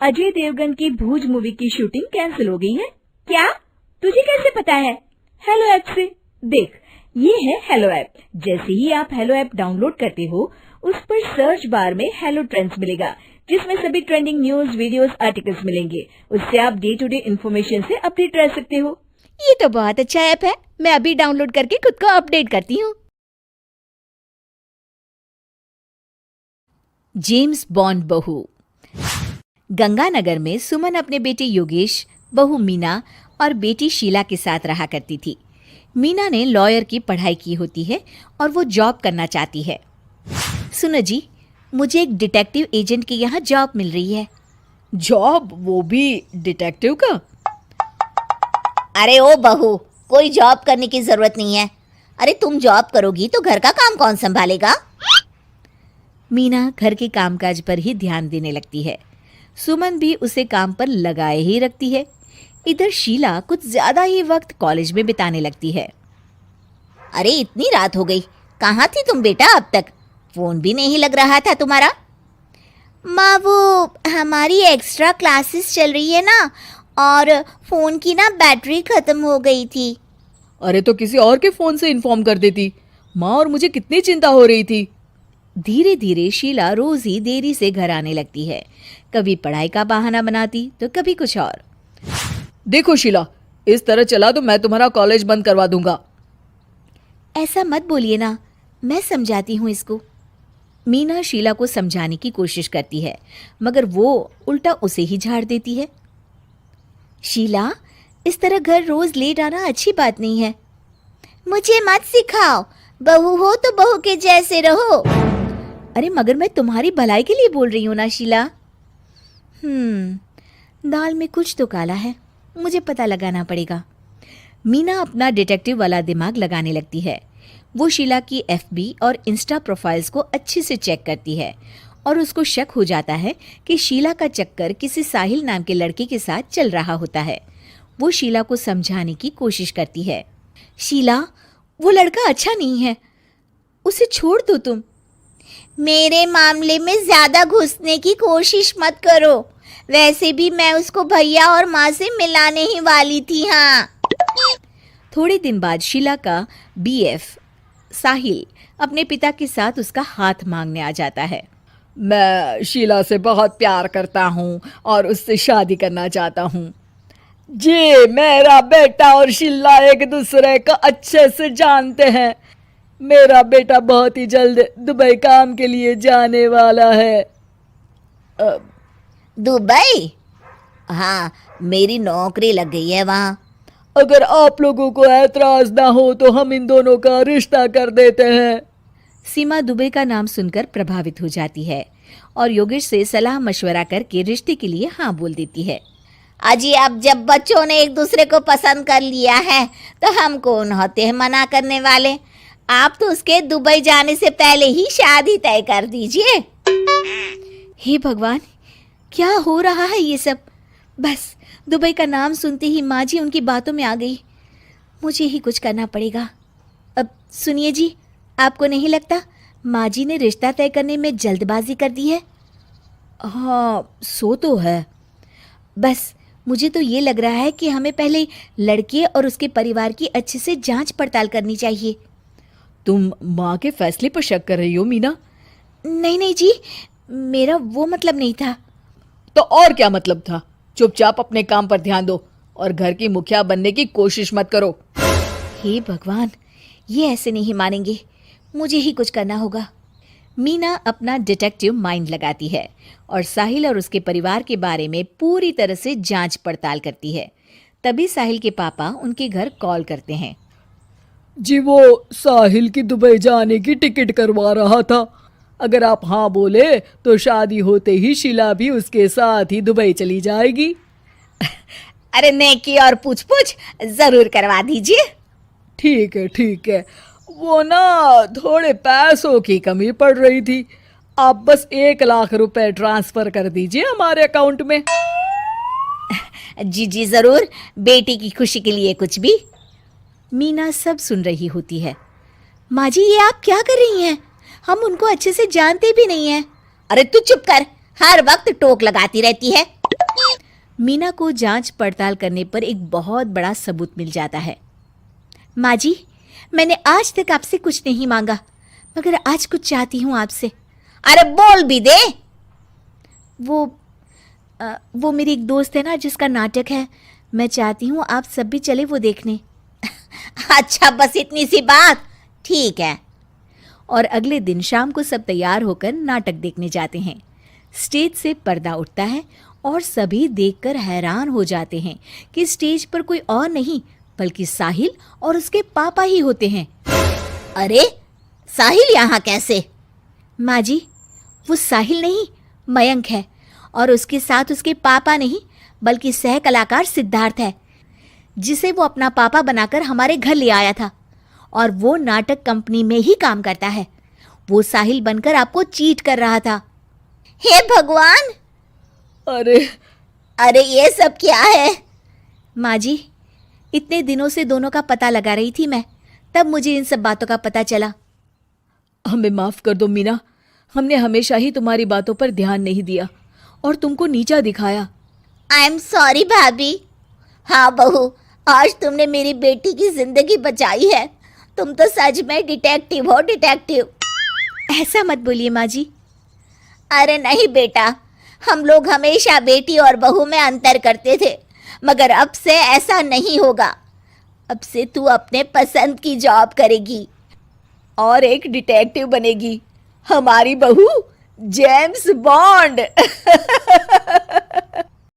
अजय देवगन की भूज मूवी की shooting cancel हो गई है। क्या? तुझे कैसे पता है? हेलो ऐप से देख, ये है हेलो ऐप। जैसे ही आप हेलो ऐप डाउनलोड करते हो, उस पर सर्च बार में हेलो ट्रेंड्स मिलेगा, जिसमें सभी ट्रेंडिंग न्यूज, वीडियोस, आर्टिकल्स मिलेंगे। उससे आप डे टू डे इन्फॉर्मेशन से अपडेट रह सकते हो। ये तो बहुत अच्छा ऐप है, मैं अभी डाउनलोड करके खुद को अपडेट करती हूँ। जेम्स बॉन्ड बहू। गंगानगर में सुमन अपने बेटे योगेश, बहू मीना और बेटी शीला के साथ रहा करती थी। मीना ने लॉयर की पढ़ाई की होती है और वो जॉब करना चाहती है। सुनो जी, मुझे एक डिटेक्टिव एजेंट के यहाँ जॉब मिल रही है। जॉब? वो भी डिटेक्टिव का? अरे ओ बहू, कोई जॉब करने की जरूरत नहीं है। अरे तुम जॉब करोगी तो घर का काम कौन संभालेगा? मीना घर के कामकाज पर ही ध्यान देने लगती है। सुमन भी उसे काम पर लगाए ही रखती है। इधर शीला कुछ ज्यादा ही वक्त कॉलेज में बिताने लगती है। अरे इतनी रात हो गई, कहाँ थी तुम बेटा अब तक? फोन भी नहीं लग रहा था तुम्हारा। माँ, वो हमारी एक्स्ट्रा क्लासेस चल रही है ना, और फोन की ना बैटरी खत्म हो गई थी। अरे तो किसी और के फोन से इन्फॉर्म कर देती माँ, और मुझे कितनी चिंता हो रही थी। धीरे धीरे शीला रोज ही देरी से घर आने लगती है। कभी पढ़ाई का बहाना बनाती तो कभी कुछ और। देखो शीला, इस तरह चला तो मैं तुम्हारा कॉलेज बंद करवा दूंगा। ऐसा मत बोलिए ना, मैं समझाती हूँ इसको। मीना शीला को समझाने की कोशिश करती है, मगर वो उल्टा उसे ही झाड़ देती है। शीला, इस तरह घर रोज लेट आना अच्छी बात नहीं है। मुझे मत सिखाओ, बहू हो तो बहू के जैसे रहो। अरे मगर मैं तुम्हारी भलाई के लिए बोल रही हूँ ना शीला। दाल में कुछ तो काला है, मुझे पता लगाना पड़ेगा। मीना अपना डिटेक्टिव वाला दिमाग लगाने लगती है। वो शीला की एफबी और इंस्टा प्रोफाइल्स को अच्छे से चेक करती है और उसको शक हो जाता है कि शीला का चक्कर किसी साहिल नाम के लड़के के साथ चल रहा होता है। वो शीला को समझाने की कोशिश करती है। शीला, वो लड़का अच्छा नहीं है, उसे छोड़ दो तुम। मेरे मामले में ज्यादा घुसने की कोशिश मत करो, वैसे भी मैं उसको भैया और माँ से मिलाने ही वाली थी। हाँ। थोड़े दिन बाद शीला का बीएफ साहिल अपने पिता के साथ उसका हाथ मांगने आ जाता है। मैं शीला से बहुत प्यार करता हूँ और उससे शादी करना चाहता हूँ। जी, मेरा बेटा और शीला एक दूसरे को अच्छे से जानते हैं। मेरा बेटा बहुत ही जल्द दुबई काम के लिए जाने वाला है। दुबई? हाँ, मेरी नौकरी लग गई है वहाँ। अगर आप लोगों को ऐतराज ना हो तो हम इन दोनों का रिश्ता कर देते हैं। सीमा दुबई का नाम सुनकर प्रभावित हो जाती है और योगेश से सलाह मशवरा करके रिश्ते के लिए हाँ बोल देती है। अजी, अब जब बच्चों ने एक दूसरे को पसंद कर लिया है तो हम कौन होते हैं मना करने वाले। आप तो उसके दुबई जाने से पहले ही शादी तय कर दीजिए। हे भगवान, क्या हो रहा है ये सब? बस दुबई का नाम सुनते ही माँ जी उनकी बातों में आ गई। मुझे ही कुछ करना पड़ेगा। अब सुनिए जी, आपको नहीं लगता माँ जी ने रिश्ता तय करने में जल्दबाजी कर दी है? हाँ, सो तो है। बस मुझे तो ये लग रहा है कि हमें पहले लड़के और उसके परिवार की अच्छे से जांच पड़ताल करनी चाहिए। तुम माँ के फैसले पर शक कर रही हो मीना? नहीं नहीं जी, मेरा वो मतलब नहीं था। तो और क्या मतलब था? चुपचाप अपने काम पर ध्यान दो और घर की मुखिया बनने की कोशिश मत करो। हे भगवान, ये ऐसे नहीं मानेंगे, मुझे ही कुछ करना होगा। मीना अपना डिटेक्टिव माइंड लगाती है और साहिल और उसके परिवार के बारे में पूरी तरह से जांच पड़ताल करती है। तभी साहिल के पापा उनके घर कॉल करते हैं। जी, वो साहिल की दुबई जाने की टिकट करवा रहा था। अगर आप हाँ बोले तो शादी होते ही शीला भी उसके साथ ही दुबई चली जाएगी। अरे नेकी और पूछ पूछ जरूर करवा दीजिए। ठीक है, ठीक है। वो ना थोड़े पैसों की कमी पड़ रही थी। आप बस 1 लाख रुपए ट्रांसफर कर दीजिए हमारे अकाउंट में। जी जी जरूर, बेटी की खुशी के लिए कुछ भी। मीना सब सुन रही होती है। माँ जी, ये आप क्या कर रही हैं? हम उनको अच्छे से जानते भी नहीं हैं। अरे तू चुप कर, हर वक्त टोक लगाती रहती है। मीना को जांच पड़ताल करने पर एक बहुत बड़ा सबूत मिल जाता है। माँ जी, मैंने आज तक आपसे कुछ नहीं मांगा, मगर आज कुछ चाहती हूँ आपसे। अरे बोल भी दे। वो मेरी एक दोस्त है ना, जिसका नाटक है, मैं चाहती हूँ आप सब भी चले वो देखने। अच्छा, बस इतनी सी बात, ठीक है। और अगले दिन शाम को सब तैयार होकर नाटक देखने जाते हैं। स्टेज से पर्दा उठता है और सभी देखकर हैरान हो जाते हैं कि स्टेज पर कोई और नहीं बल्कि साहिल और उसके पापा ही होते हैं। अरे साहिल यहाँ कैसे? माँ जी, वो साहिल नहीं, मयंक है, और उसके साथ उसके पापा नहीं बल्कि सह कलाकार सिद्धार्थ है, जिसे वो अपना पापा बनाकर हमारे घर ले आया था, और वो नाटक कंपनी में ही काम करता है। वो साहिल बनकर आपको चीट कर रहा था। हे भगवान, अरे ये सब क्या है? माँ जी, इतने दिनों से दोनों का पता लगा रही थी मैं, तब मुझे इन सब बातों का पता चला। हमें माफ कर दो मीना, हमने हमेशा ही तुम्हारी बातों पर ध्यान नहीं दिया और तुमको नीचा दिखाया। आई एम सॉरी भाभी। हाँ बहू, आज तुमने मेरी बेटी की जिंदगी बचाई है। तुम तो सच में डिटेक्टिव हो, डिटेक्टिव। ऐसा मत बोलिए माँ जी। अरे नहीं बेटा, हम लोग हमेशा बेटी और बहू में अंतर करते थे, मगर अब से ऐसा नहीं होगा। अब से तू अपने पसंद की जॉब करेगी और एक डिटेक्टिव बनेगी, हमारी बहू जेम्स बॉन्ड।